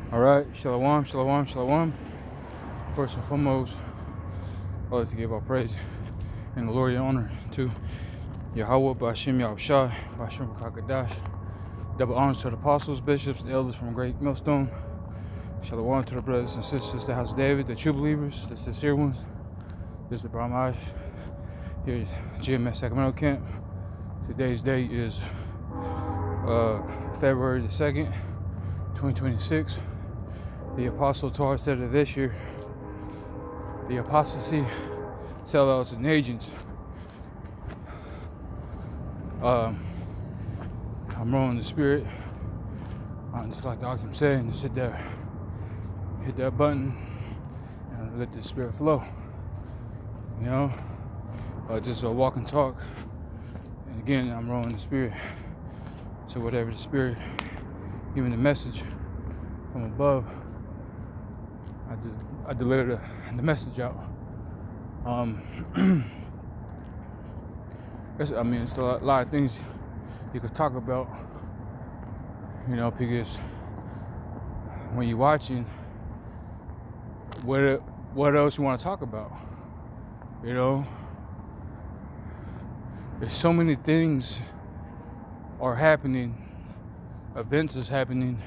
All right, shalom, shalom, shalom. First and foremost, I'd like to give our praise and glory and honor to Yahweh, Bashim Yahushua, Bashim Kakadash. Double honors to the apostles, bishops, and elders from Great Millstone. Shalom to the brothers and sisters, the house of David, the true believers, the sincere ones. This is the Brahmaj. Here's GMS Sacramento Camp. Today's date is February the 2nd, 2026. The apostle Torah said of this year, the apostasy, sellouts, and agents. I'm rolling the spirit. Just like the Occam said, and just hit that button and let the spirit flow. You know, just a walk and talk. And again, I'm rolling the spirit. So whatever the spirit, even the message from above, I deliver the message out. It's a lot of things you could talk about, you know, because when you're watching, what else you want to talk about, you know? There's so many things are happening, events is happening,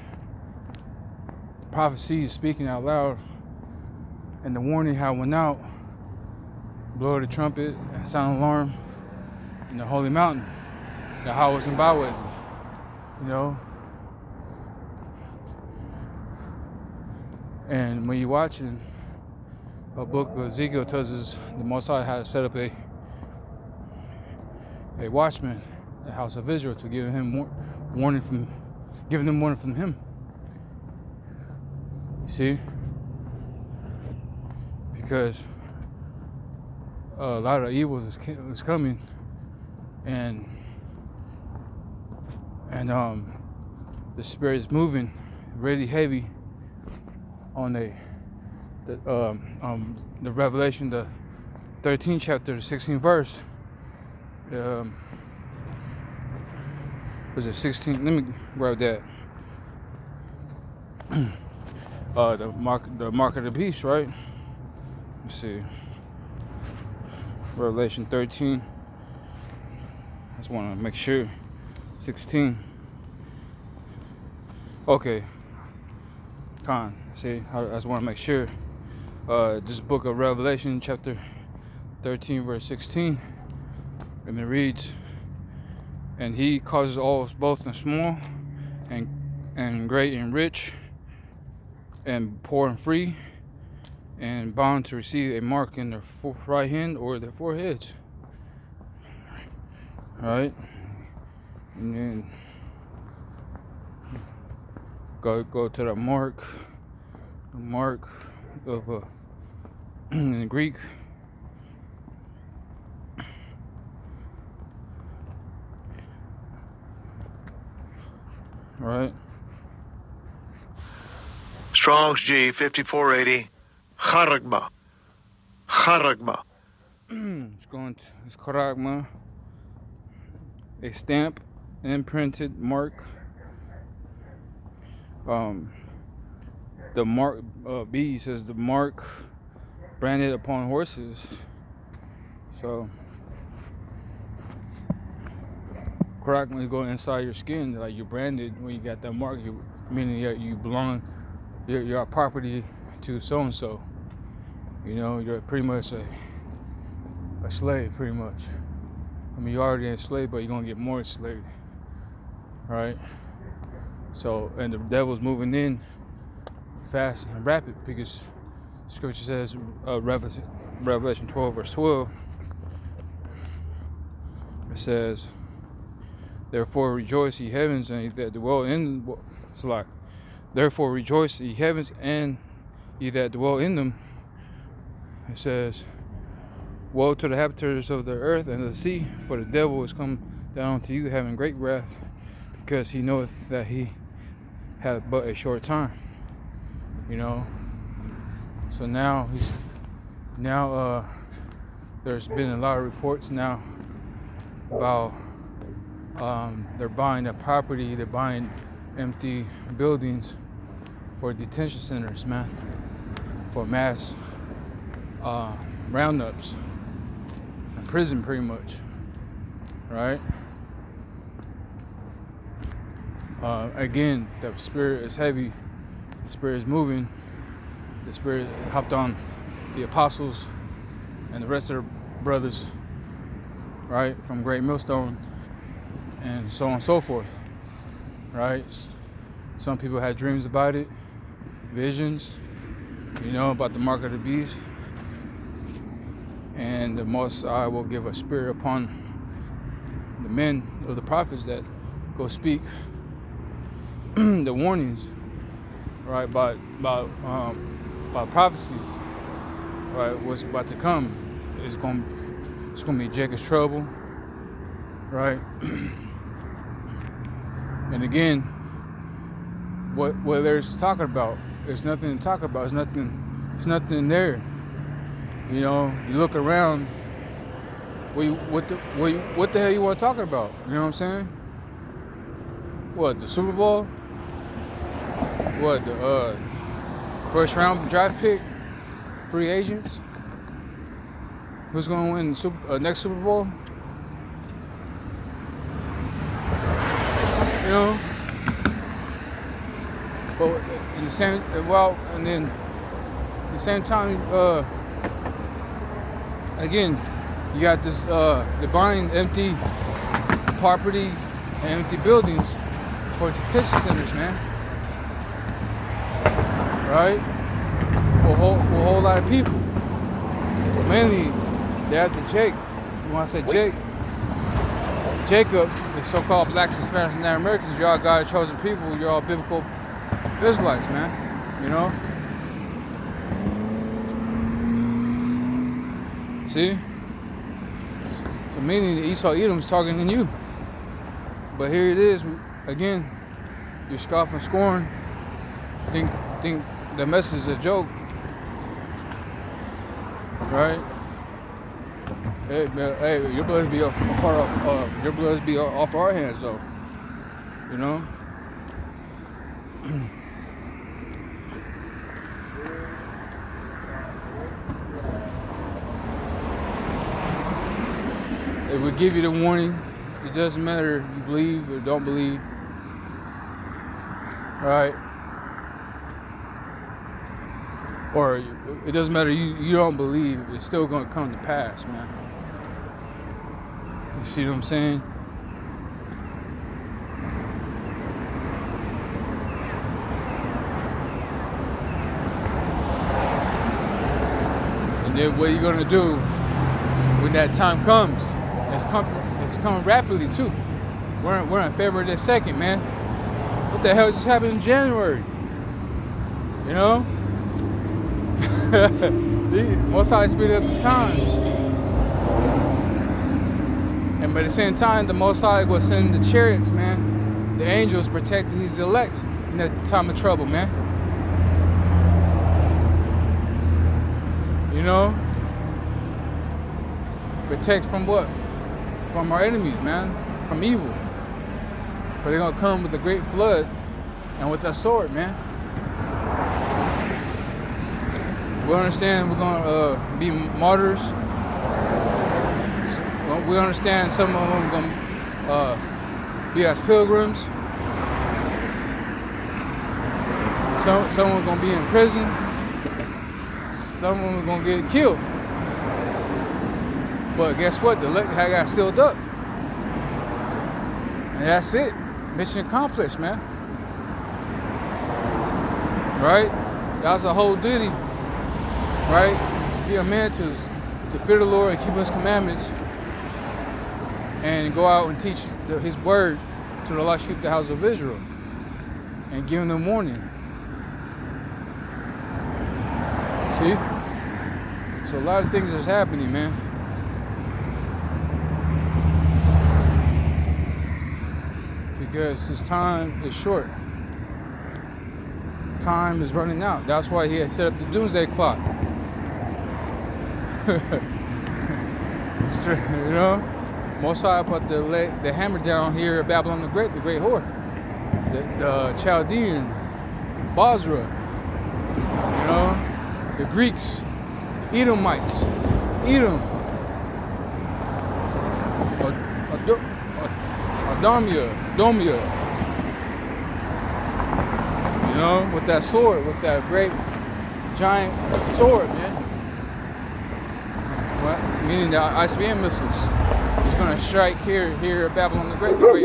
prophecy is speaking out loud, and the warning how went out, blow the trumpet and sound alarm in the holy mountain, the Hawas and Bawas, you know. And when you're watching a book of Ezekiel, tells us the Most High had to set up a watchman, the house of Israel, to give him warning from him. You see, because a lot of evil is coming, and the spirit is moving really heavy on the Revelation, the 13th chapter, the 16th verse. Was it 16? Let me grab that. The mark of the beast, right? Let's see. Revelation 13. I just want to make sure. 16. Okay. See, I just want to make sure. This book of Revelation, chapter 13, verse 16. And it reads, "And he causes all, both and small, and great and rich, and poor and free, and bound to receive a mark in their right hand or their foreheads." All right, and then go to the mark of in Greek. All right. Strong's G 5480. Charagma. It's charagma, a stamp, imprinted mark. The mark B says the mark branded upon horses. So charagma is going inside your skin, like you're branded when you got that mark. Meaning you belong. You're a property to so and so. You know, you're pretty much a slave, pretty much. I mean, you're already enslaved, but you're gonna get more enslaved, right? So, and the devil's moving in fast and rapid because Scripture says, Revelation 12, verse 12, it says, "Therefore rejoice, ye heavens, and ye that dwell in." It's like, "Therefore rejoice, ye heavens, and ye that dwell in them." It says, "Woe to the habitants of the earth and the sea, for the devil is come down unto you, having great wrath, because he knoweth that he hath but a short time." You know. So now there's been a lot of reports now about they're buying a property, they're buying empty buildings for detention centers, man, for mass roundups in prison, pretty much, right? Again, the spirit is heavy, the spirit is moving, the spirit hopped on the apostles and the rest of the brothers, right, from Great Millstone, and so on and so forth, right? Some people had dreams about it, visions, about the mark of the beast, and the Most High will give a spirit upon the men of the prophets that go speak the warnings, right, about prophecies, right, what's about to come. It's gonna be Jacob's trouble, right? And again, what there's talking about, there's nothing to talk about. There's nothing there. You look around. What the hell you want to talk about? You know what I'm saying? What, the Super Bowl? What, the first round draft pick? Free agents? Who's going to win the next Super Bowl? But in the same, and then at the same time, again, you got this, they're buying empty property and empty buildings for detention centers, man. Right? For a whole lot of people. But mainly, they're after Jake. When I say Jake, Jacob, the so-called blacks, Hispanics, and Americans, you're all God's chosen people. You're all biblical Israelites, man. See? So meaning Esau Edom's targeting you. But here it is, again, you scoff and scorn. Think the message is a joke. Right? Hey, man, hey, your blood be your blood be off our hands, though. It would give you the warning. It doesn't matter if you believe or don't believe. Right? Or it doesn't matter you don't believe. It's still going to come to pass, man. You see what I'm saying? And then what are you going to do when that time comes? It's coming rapidly too. We're in February the 2nd, man. What the hell just happened in January? Most High speed up the time. And by the same time, the Most High was sending the chariots, man. The angels protecting his elect in that time of trouble, man. Protect from what? From our enemies, man. From evil. But they're going to come with a great flood and with a sword, man. We understand we're going to be martyrs. We understand some of them are going to be as pilgrims. Some are going to be in prison. Some of them are going to get killed. But guess what? The elect got sealed up. And that's it. Mission accomplished, man. Right? That was the whole duty. Right? Be a man to fear the Lord and keep his commandments. And go out and teach his word to the lost sheep of the house of Israel. And give them warning. See? So a lot of things is happening, man. Because his time is short. Time is running out. That's why he had set up the doomsday clock. It's true, Most High put the hammer down here at Babylon the Great whore, the Chaldean, Basra, you know, the Greeks, Edomites, Edom, Domia, you know, with that sword, with that great giant sword, man. Well, meaning the ICBM missiles. He's gonna strike here at Babylon the Great Horde.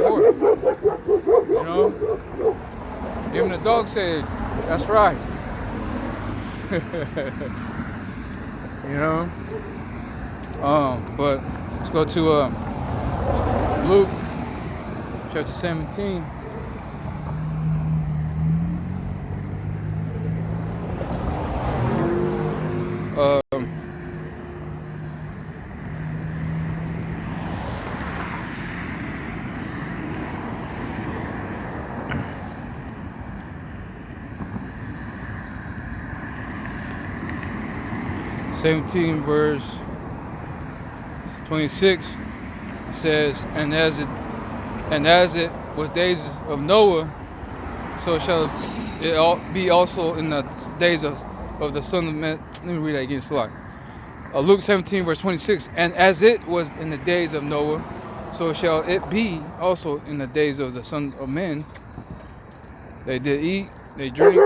You know? Even the dog said, that's right. You know? But let's go to Luke chapter 17. Verse 26 says, and as it was days of Noah, so shall it be also in the days of the Son of Man. Let me read that again, slide. Luke 17 verse 26, and as it was in the days of Noah, so shall it be also in the days of the Son of Man. They did eat, they drink,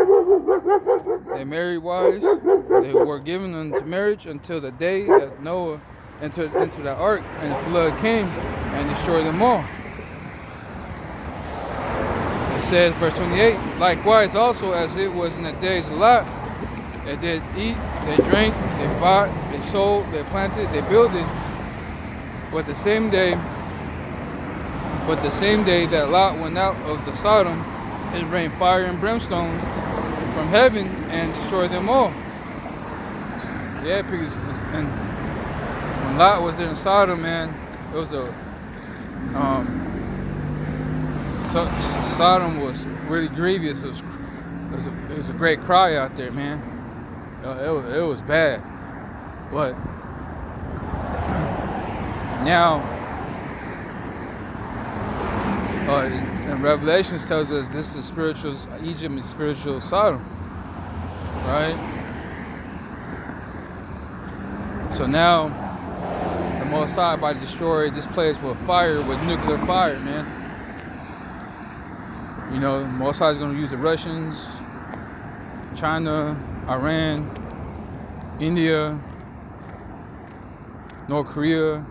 they married wives, they were given unto marriage until the day that Noah entered into the ark, and the flood came and destroyed them all. It says, verse 28, likewise also as it was in the days of Lot, they did eat, they drank, they bought, they sold, they planted, they builded. But the same day that Lot went out of the Sodom, it rained fire and brimstone from heaven and destroyed them all. Yeah, because and when Lot was in Sodom, man, it was Sodom was really grievous. It was a great cry out there, man. It was bad, but now and Revelations tells us this is spiritual Egypt and spiritual Sodom, right? So now the Most High about to destroy this place with fire, with nuclear fire, man. You know, the Most High is going to use the Russians, China, Iran, India, North Korea,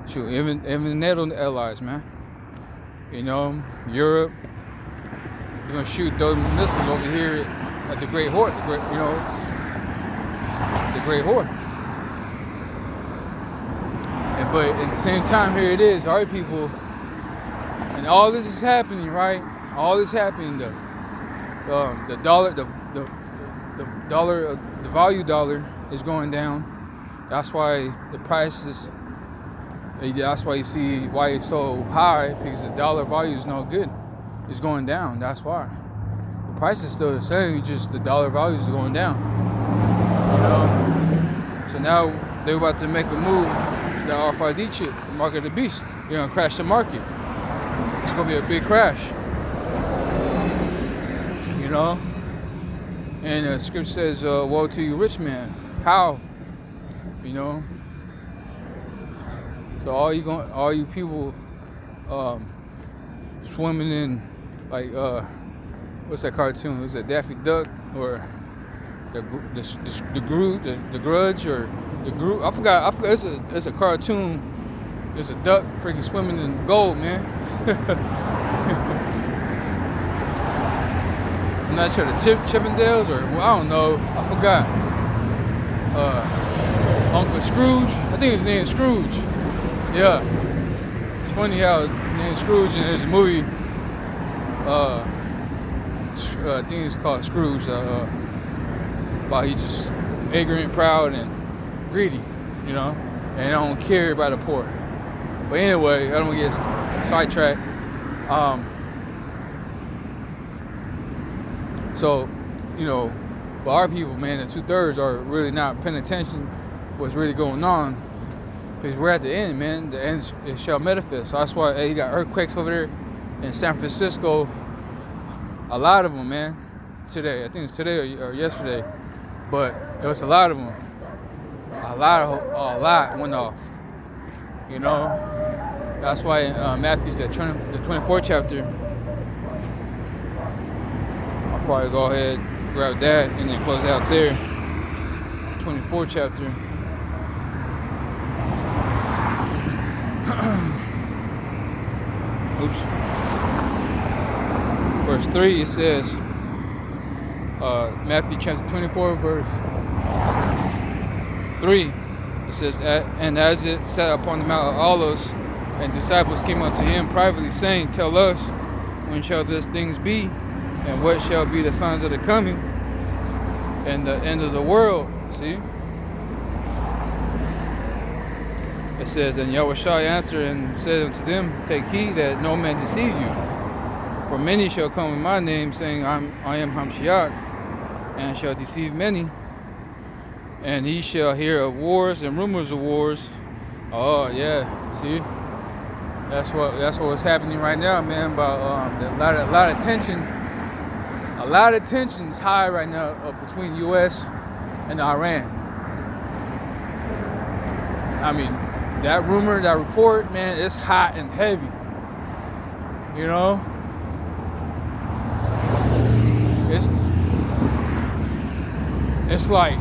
shoot, even NATO allies, man. You know, Europe. You're gonna shoot those missiles over here at the Great Horde, the Great Horde. But at the same time, here it is, our people, and all this is happening, right? All this happening, the value dollar is going down. That's why the prices. That's why you see why it's so high, because the dollar value is no good. It's going down. That's why. The price is still the same, just the dollar value is going down. You know? So now they're about to make a move, the RFID chip, the mark of the beast. They're gonna crash the market. It's gonna be a big crash. You know? And the scripture says, woe to you, rich man. How? You know? So all you people swimming in, like, what's that cartoon? Was it Daffy Duck or the Grudge or the Grudge? I forgot. It's a cartoon. There's a duck freaking swimming in gold, man. I'm not sure, the Chippendales or, well, I don't know. I forgot. Uncle Scrooge. I think his name's Scrooge. Yeah, it's funny how his name's Scrooge, and there's a movie. I think it's called Scrooge. About he just ignorant, proud, and greedy, you know, and don't care about the poor. But anyway, I don't want to get sidetracked. So, you know, but our people, man, the 2/3 are really not paying attention what's really going on. Because we're at the end, man. The end shall manifest. So that's why you got earthquakes over there in San Francisco. A lot of them, man. Today, I think it's today or yesterday, but it was a lot of them. A lot went off. You know, that's why Matthew's the 24th chapter. I'll probably go ahead, grab that, and then close out there. 24th chapter. Oops. Verse 3, it says, Matthew chapter 24, verse 3, it says, and as it sat upon the Mount of Olives, and disciples came unto him privately, saying, tell us, when shall these things be, and what shall be the signs of the coming, and the end of the world? See? It says, and Yahushua answered and said unto them, take heed that no man deceive you. For many shall come in my name, saying, I am Hamshiach, and shall deceive many. And ye shall hear of wars and rumors of wars. Oh yeah, see, that's what's happening right now, man. About a lot of tension. A lot of tension is high right now between U.S. and Iran. I mean, that rumor, that report, man, it's hot and heavy. You know, it's like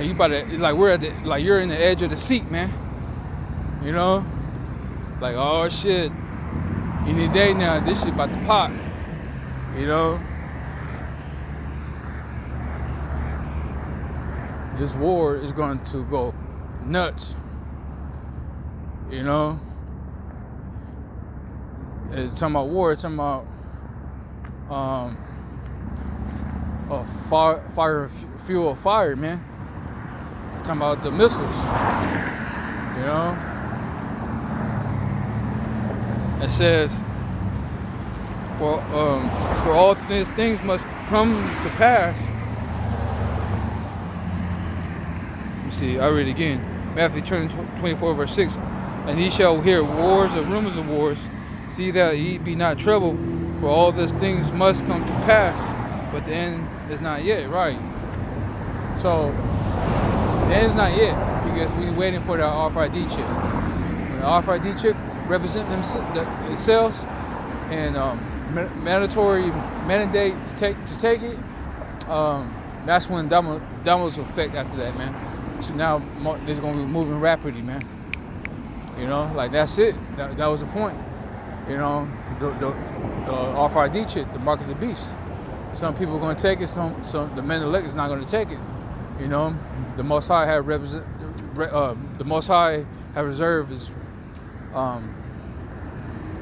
you about to, like we're at the, like you're in the edge of the seat, man. You know, like, oh shit, any day now this shit about to pop. You know, this war is going to go nuts. You know, it's talking about war. It's talking about fuel of fire, man. I'm talking about the missiles. You know, it says, for all these things must come to pass. Let me see, I read it again. Matthew 24, verse 6. And ye shall hear wars and rumors of wars. See that ye be not troubled, for all these things must come to pass, but the end is not yet, right? So, the end is not yet, because we're waiting for the RFID chip. When the RFID chip represent themselves and mandatory mandate to take it, that's when dominoes will affect after that, man. So now it's going to be moving rapidly, man. You know, like that's it. That was the point. You know, the RFID chip, the mark of the beast. Some people are going to take it. Some the men elect is not going to take it. You know, the Most High have reserved is,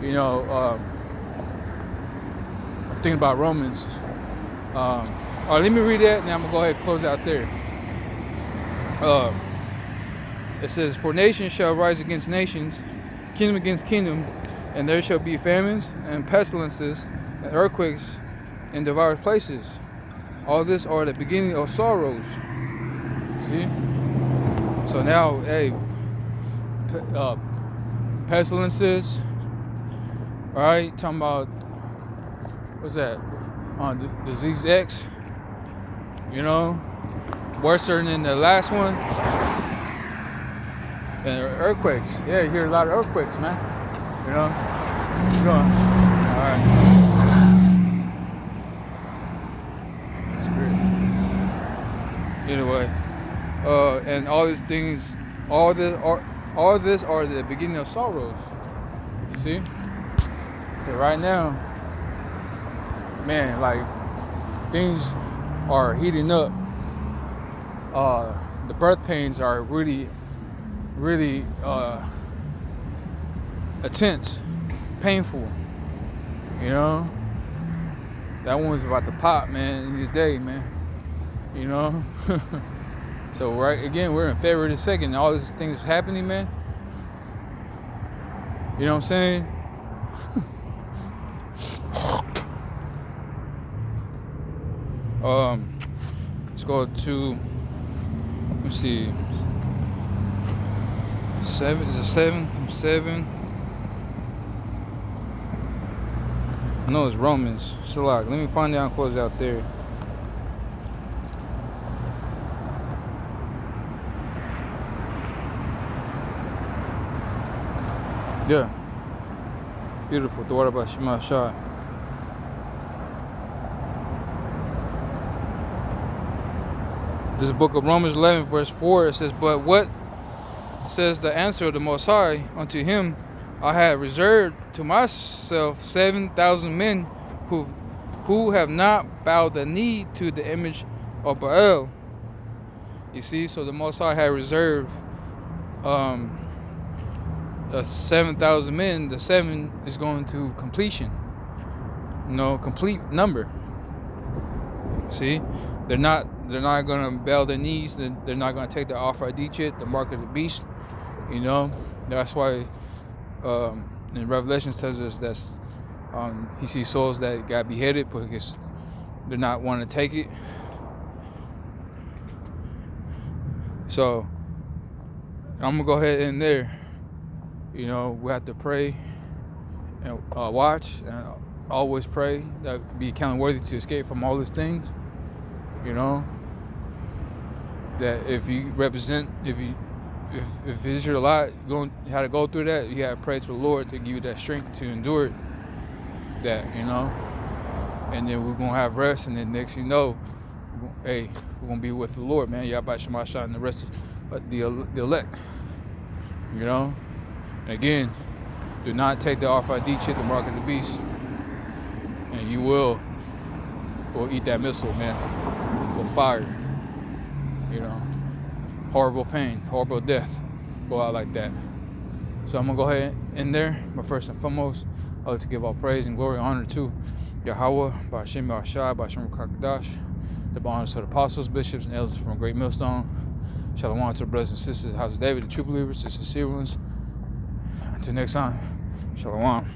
you know, I'm thinking about Romans. All right, let me read that, and I'm gonna go ahead and close out there. It says, for nation shall rise against nations, kingdom against kingdom, and there shall be famines and pestilences and earthquakes in diverse places. All this are the beginning of sorrows. See? So now, hey, pestilences, all right, talking about, what's that? Disease X, you know, worse than the last one. And earthquakes. Yeah, you hear a lot of earthquakes, man. You know? What's going? Alright. That's great. Anyway. And all these things, all this are the beginning of sorrows. You see? So right now, man, like things are heating up. The birth pains are really intense, painful. You know, that one's about to pop, man, in the day, man. You know. So right again, we're in February the 2nd. All these things happening, man. You know what I'm saying? Let's go to, let's see, 7, is it 7? 7. No, it's Romans. Shalak. Let me find out and close out there. Yeah. Beautiful. Thought about Shema Shah. This book of Romans 11, verse 4, it says, but what says the answer of the Most High unto him? I had reserved to myself 7,000 men who have not bowed the knee to the image of Baal. You see, so the Most High had reserved 7,000 men. The 7 is going to completion. Complete number. See, they're not going to bow their knees. They're not going to take the Alpha Adichit, the mark of the beast. That's why in Revelation tells us that he sees souls that got beheaded because they're not wanting to take it. So I'm gonna go ahead in there. We have to pray and watch and always pray that be counted worthy to escape from all these things. That if you represent, if it's your lot, you have to go through that. You have to pray to the Lord to give you that strength to endure that. And then we're gonna have rest, and then next you know, we're gonna be with the Lord, man. Yahweh Shema Shah and the rest of the elect. And again, do not take the Alpha Adichit, the mark of the beast, and you will eat that missile, man, with fire. Horrible pain, horrible death, go out like that. So I'm gonna go ahead in there, but first and foremost, I like to give all praise and glory and honor to Yahweh, Ba'ashem Yahshua, Ba'ashem Kakadash, the honors to the apostles, bishops, and elders from Great Millstone. Shalom to the brothers and sisters of the House of David, the true believers, the sincere ones. Until next time, Shalom.